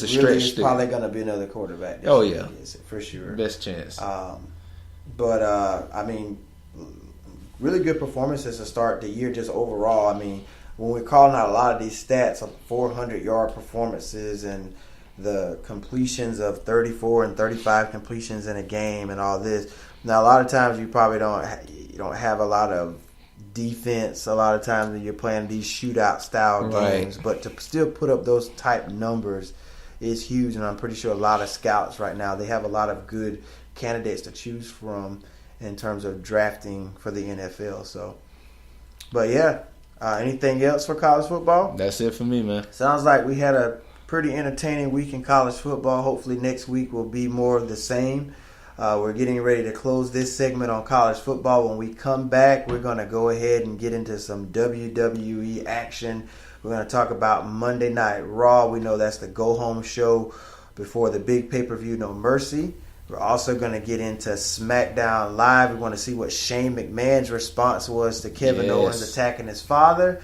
It's a really stretch. It's probably going to be another quarterback. Oh, yeah. For sure. Best chance. But, I mean, really good performances to start the year just overall. I mean, when we're calling out a lot of these stats of 400-yard performances and the completions of 34 and 35 completions in a game and all this. Now, a lot of times you probably don't have a lot of defense. A lot of times when you're playing these shootout style games, but to still put up those type numbers is huge. And I'm pretty sure a lot of scouts right now, they have a lot of good candidates to choose from in terms of drafting for the NFL. So, but yeah, anything else for college football? That's it for me, man. Sounds like we had a pretty entertaining week in college football. Hopefully next week will be more of the same. We're getting ready to close this segment on college football. When we come back, we're going to go ahead and get into some WWE action. We're going to talk about Monday Night Raw. We know that's the go-home show before the big pay-per-view No Mercy. We're also going to get into SmackDown Live. We want to see what Shane McMahon's response was to Kevin Owens attacking his father.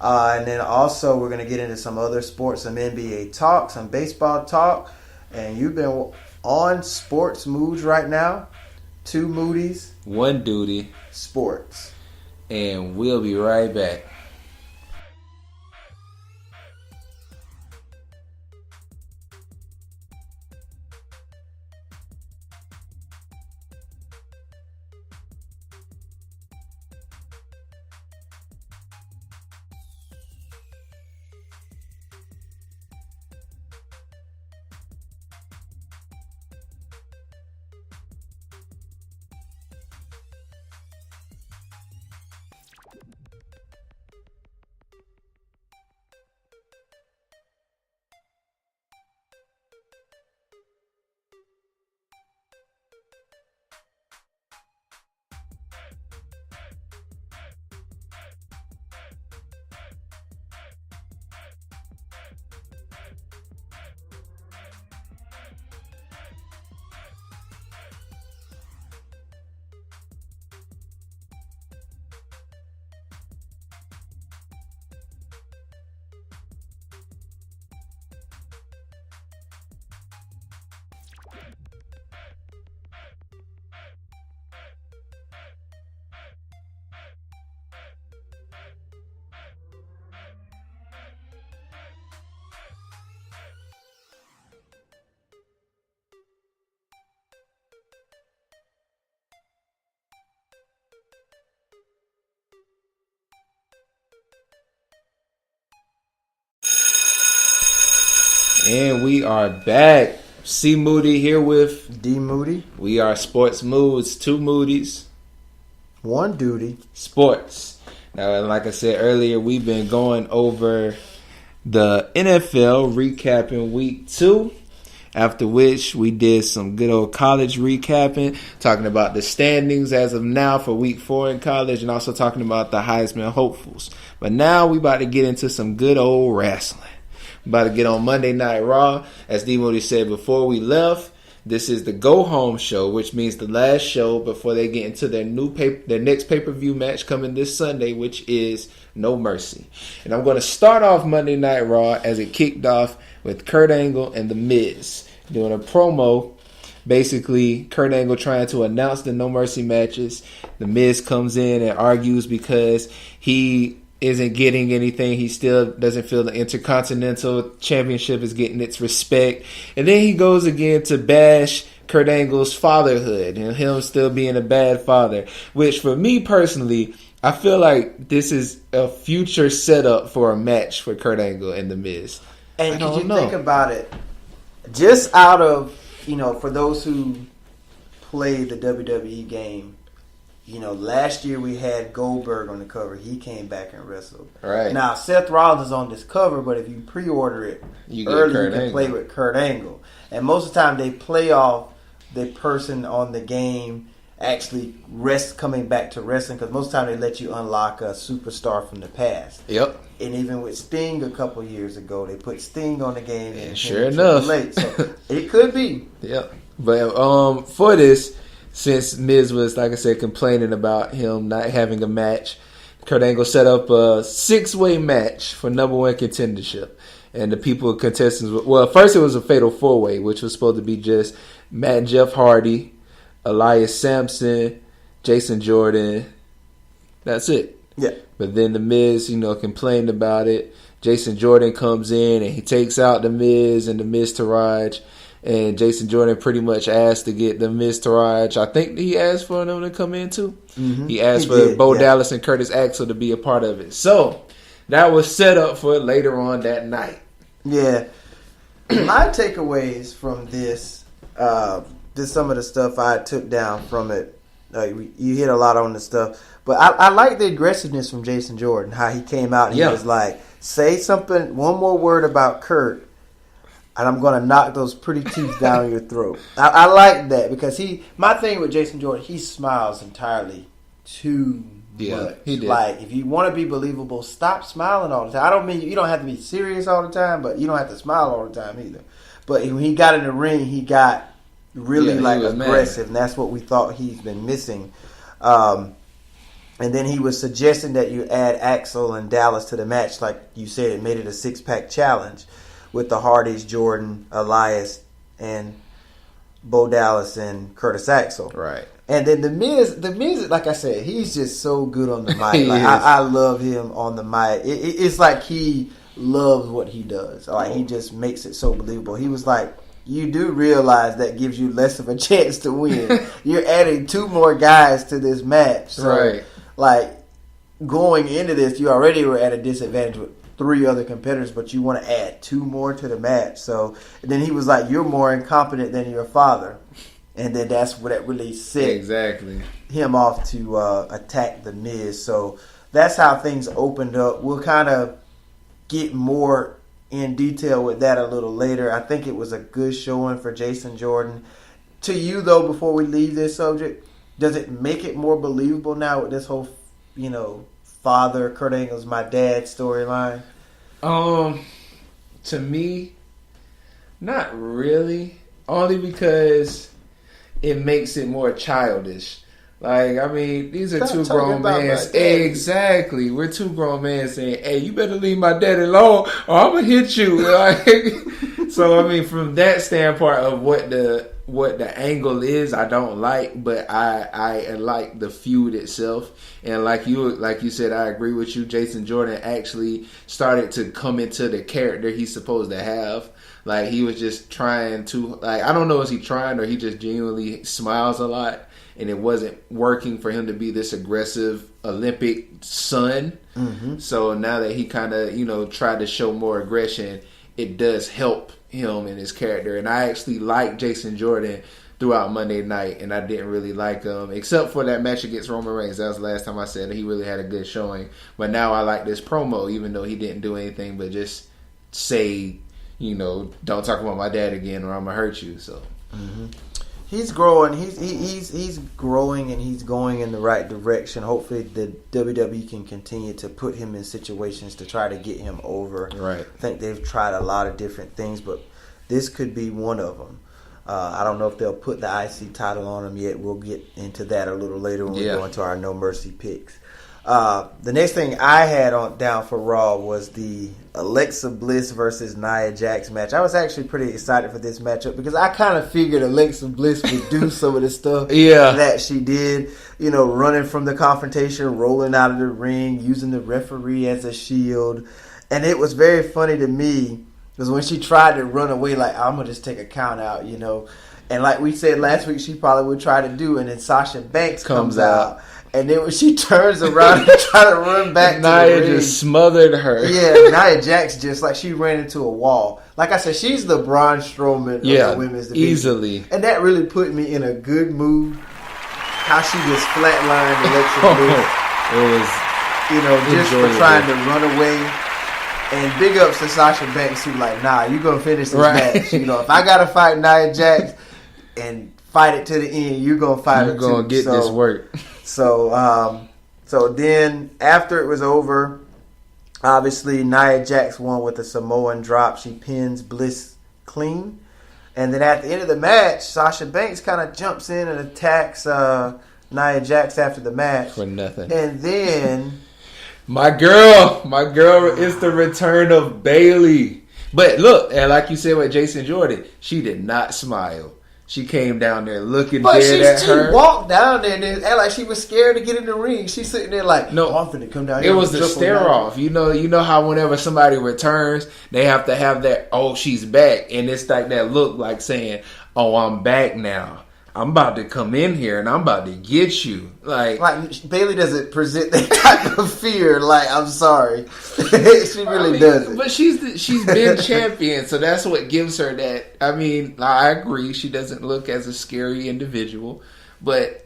And then also we're going to get into some other sports, some NBA talk, some baseball talk. And you've been on Sports Moods right now. 2 Moodys. 1 Duty. Sports. And we'll be right back. And we are back. C Moody here with D Moody. We are Sports Moods, 2 Moodys. 1 Duty. Sports. Now, like I said earlier, we've been going over the NFL, recapping week 2. After which we did some good old college recapping, talking about the standings as of now for week 4 in college, and also talking about the Heisman hopefuls. But now we about to get into some good old wrestling. About to get on Monday Night Raw. As D. Moody said before we left, this is the go-home show, which means the last show before they get into their next pay-per-view match coming this Sunday, which is No Mercy. And I'm going to start off Monday Night Raw as it kicked off with Kurt Angle and The Miz doing a promo. Basically, Kurt Angle trying to announce the No Mercy matches. The Miz comes in and argues because he isn't getting anything. He still doesn't feel the Intercontinental Championship is getting its respect. And then he goes again to bash Kurt Angle's fatherhood and him still being a bad father, which for me personally, I feel like this is a future setup for a match for Kurt Angle and The Miz. And did you think about it? Just out of, for those who play the WWE game, last year we had Goldberg on the cover. He came back and wrestled. Right. Now, Seth Rollins is on this cover, but if you pre-order it early, you can play with Kurt Angle. And most of the time they play off the person on the game actually coming back to wrestling, because most of the time they let you unlock a superstar from the past. Yep. And even with Sting a couple years ago, they put Sting on the game. And sure enough. So it could be. Yep. But for this, since Miz was, like I said, complaining about him not having a match, Kurt Angle set up a 6-way match for number 1 contendership. And the contestants, well, first it was a fatal 4-way, which was supposed to be just Matt and Jeff Hardy, Elias Sampson, Jason Jordan. That's it. Yeah. But then the Miz, complained about it. Jason Jordan comes in and he takes out the Miz and the Miztourage. And Jason Jordan pretty much asked to get the Miztourage. I think he asked for them to come in too. Mm-hmm. He asked for Bo Dallas and Curtis Axel to be a part of it. So that was set up for later on that night. Yeah. My takeaways from this, just some of the stuff I took down from it. You hit a lot on the stuff. But I like the aggressiveness from Jason Jordan, how he came out and he was like, say something, one more word about Kurt, and I'm going to knock those pretty teeth down your throat. I like that because my thing with Jason Jordan, he smiles entirely too much. He did. Like, if you want to be believable, stop smiling all the time. I don't mean you don't have to be serious all the time, but you don't have to smile all the time either. But when he got in the ring, he got really aggressive, and that's what we thought he's been missing. And then he was suggesting that you add Axel and Dallas to the match. Like you said, it made it a 6-pack challenge with the Hardys, Jordan, Elias, and Bo Dallas and Curtis Axel. Right. And then the Miz, like I said, he's just so good on the mic. Like, I love him on the mic. It's like he loves what he does. Like he just makes it so believable. He was like, you do realize that gives you less of a chance to win. You're adding 2 more guys to this match. So, right. Like, going into this, you already were at a disadvantage with 3 other competitors, but you want to add 2 more to the match. So then he was like, you're more incompetent than your father. And then that's what that really set him off to attack the Miz. So that's how things opened up. We'll kind of get more in detail with that a little later. I think it was a good showing for Jason Jordan. To you, though, before we leave this subject, does it make it more believable now with this whole, father, Kurt Angle's my dad storyline? To me, not really. Only because it makes it more childish. Like, I mean, these are 2 grown men. Exactly. We're 2 grown men saying, hey, you better leave my daddy alone or I'm going to hit you. Like, so, I mean, from that standpoint of what the angle is, I don't like, but I like the feud itself. And like you said, I agree with you. Jason Jordan actually started to come into the character he's supposed to have. Like, he was just trying to, like, I don't know, is he trying or he just genuinely smiles a lot, and it wasn't working for him to be this aggressive Olympic son. Mm-hmm. So now that he kind of, tried to show more aggression, it does help him and his character. And I actually like Jason Jordan throughout Monday night, and I didn't really like him except for that match against Roman Reigns. That was the last time I said that he really had a good showing. But now I like this promo, even though he didn't do anything but just say, don't talk about my dad again or I'm gonna hurt you. So he's growing. He's growing and he's going in the right direction. Hopefully, the WWE can continue to put him in situations to try to get him over. Right. I think they've tried a lot of different things, but this could be one of them. I don't know if they'll put the IC title on him yet. We'll get into that a little later when we go into our No Mercy picks. The next thing I had down for Raw was the Alexa Bliss versus Nia Jax match. I was actually pretty excited for this matchup because I kind of figured Alexa Bliss would do some of the stuff that she did. Running from the confrontation, rolling out of the ring, using the referee as a shield. And it was very funny to me because when she tried to run away, like, I'm going to just take a count out, And like we said last week, she probably would try to do, and then Sasha Banks comes out. And then when she turns around and try to run back to the ring, just smothered her. Yeah, Nia Jax just like she ran into a wall. Like I said, she's the Braun Strowman of the women's division. Easily. And that really put me in a good mood. How she just flatlined Alexa Bliss. It was, just for trying to run away. And big ups to Sasha Banks, who like, nah, you gonna finish this match. If I gotta fight Nia Jax and fight it to the end, you're gonna fight her too. You're gonna get this work. So then after it was over, obviously Nia Jax won with a Samoan drop. She pins Bliss clean. And then at the end of the match, Sasha Banks kind of jumps in and attacks Nia Jax after the match. For nothing. And then... My girl, it's the return of Bayley. But look, and like you said with Jason Jordan, she did not smile. She came down there looking dead at her. She walked down there and act like she was scared to get in the ring. She's sitting there like, no, I'm finna come down here. It was the stare off. You know how whenever somebody returns, they have to have that, oh, she's back. And it's like that look like saying, oh, I'm back now. I'm about to come in here and I'm about to get you. Like Bailey doesn't present that type of fear. Like, I'm sorry. She really doesn't. But she's been champion, so that's what gives her that. I mean, I agree. She doesn't look as a scary individual. But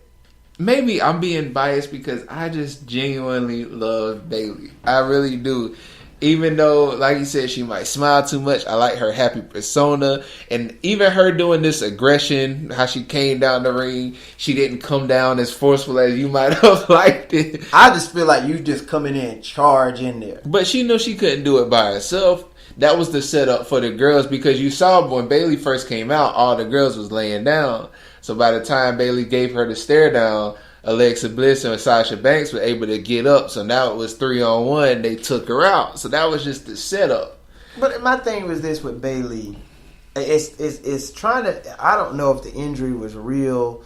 maybe I'm being biased because I just genuinely love Bailey. I really do. Even though, like you said, she might smile too much, I like her happy persona. And even her doing this aggression, how she came down the ring, she didn't come down as forceful as you might have liked it. I just feel like you just coming in charge in there. But she knew she couldn't do it by herself. That was the setup for the girls because you saw when Bailey first came out, all the girls was laying down. So by the time Bailey gave her the stare down, Alexa Bliss and Sasha Banks were able to get up, so now it was 3-on-1. They took her out, so that was just the setup. But my thing was this with Bailey, it's trying to. I don't know if the injury was real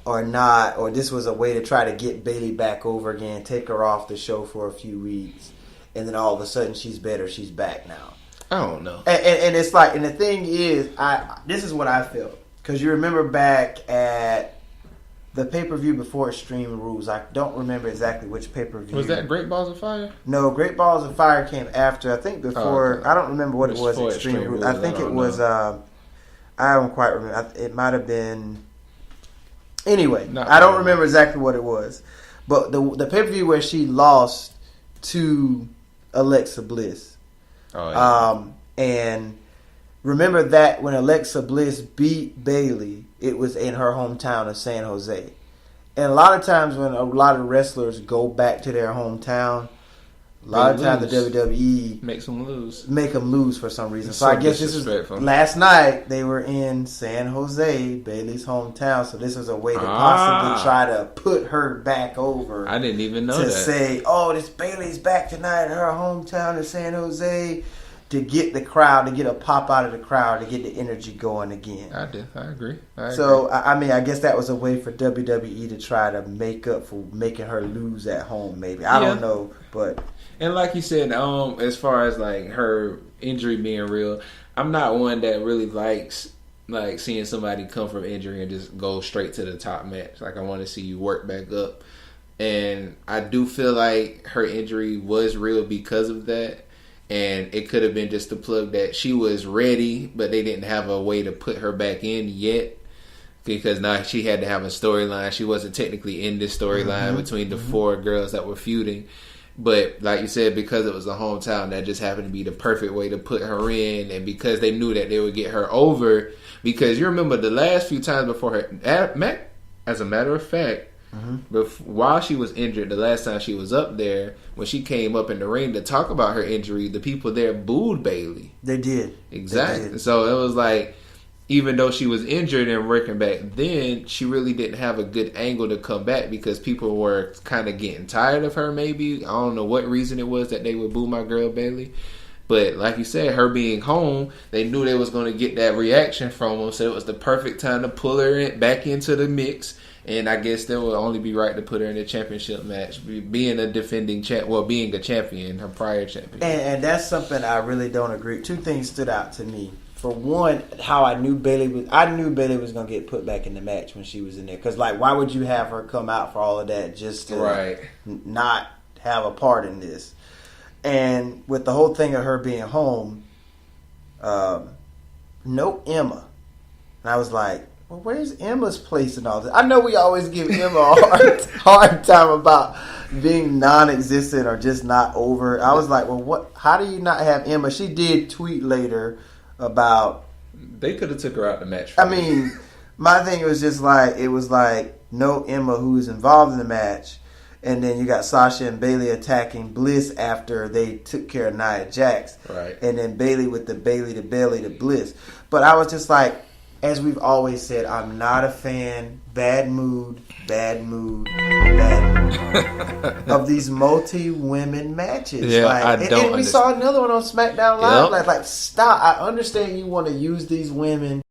or not, or this was a way to try to get Bailey back over again, take her off the show for a few weeks, and then all of a sudden she's better, she's back now. I don't know. And it's like, and the thing is, this is what I felt because you remember back at the pay-per-view before Extreme Rules. I don't remember exactly which pay-per-view. Was that Great Balls of Fire? No, Great Balls of Fire came after. I think before. Okay. I don't remember what it was. Extreme Rules. I think it was. I don't quite remember. It might have been. Anyway, I don't remember exactly what it was. But the pay-per-view where she lost to Alexa Bliss. Oh, yeah. And remember that when Alexa Bliss beat Bailey, it was in her hometown of San Jose. And a lot of times when a lot of wrestlers go back to their hometown, a lot of times the WWE makes them lose. Make them lose for some reason. It's so I guess this is last night they were in San Jose, Bailey's hometown. So this was a way to possibly try to put her back over. I didn't even know that. To say, oh, this Bailey's back tonight in her hometown of San Jose. To get the crowd, to get a pop out of the crowd, to get the energy going again. I agree. So, I mean, I guess that was a way for WWE to try to make up for making her lose at home, maybe. I don't know, but... And like you said, as far as, like, her injury being real, I'm not one that really likes, like, seeing somebody come from injury and just go straight to the top match. Like, I want to see you work back up. And I do feel like her injury was real because of that. And it could have been just a plug that she was ready, but they didn't have a way to put her back in yet. Because now she had to have a storyline. She wasn't technically in this storyline between the four girls that were feuding. But like you said, because it was a hometown, that just happened to be the perfect way to put her in. And because they knew that they would get her over. Because you remember the last few times before her... As a matter of fact... while she was injured, the last time she was up there, when she came up in the ring to talk about her injury, the people there booed Bailey. They did. Exactly. They did. So it was like, even though she was injured and working back then, she really didn't have a good angle to come back because people were kind of getting tired of her maybe. I don't know what reason it was that they would boo my girl Bailey. But like you said, her being home, they knew they was going to get that reaction from them. So it was the perfect time to pull her back into the mix. And I guess that would only be right to put her in a championship match, being a defending being a champion, her prior champion. And that's something I really don't agree. Two things stood out to me. For one, how I knew Bailey was going to get put back in the match when she was in there. Because, like, why would you have her come out for all of that just to not have a part in this? And with the whole thing of her being home, no Emma. And I was like, well, where's Emma's place in all this? I know we always give Emma a hard time about being non-existent or just not over. I was like, well, what? How do you not have Emma? She did tweet later about... They could have took her out the match. I mean, my thing was just like, it was like, no Emma who's involved in the match. And then you got Sasha and Bailey attacking Bliss after they took care of Nia Jax. Right. And then Bailey with the Bailey to Bliss. But I was just like, as we've always said, I'm not a fan. Bad mood of these multi-women matches. Yeah, I don't and we saw another one on SmackDown Live. Like, stop. I understand you want to use these women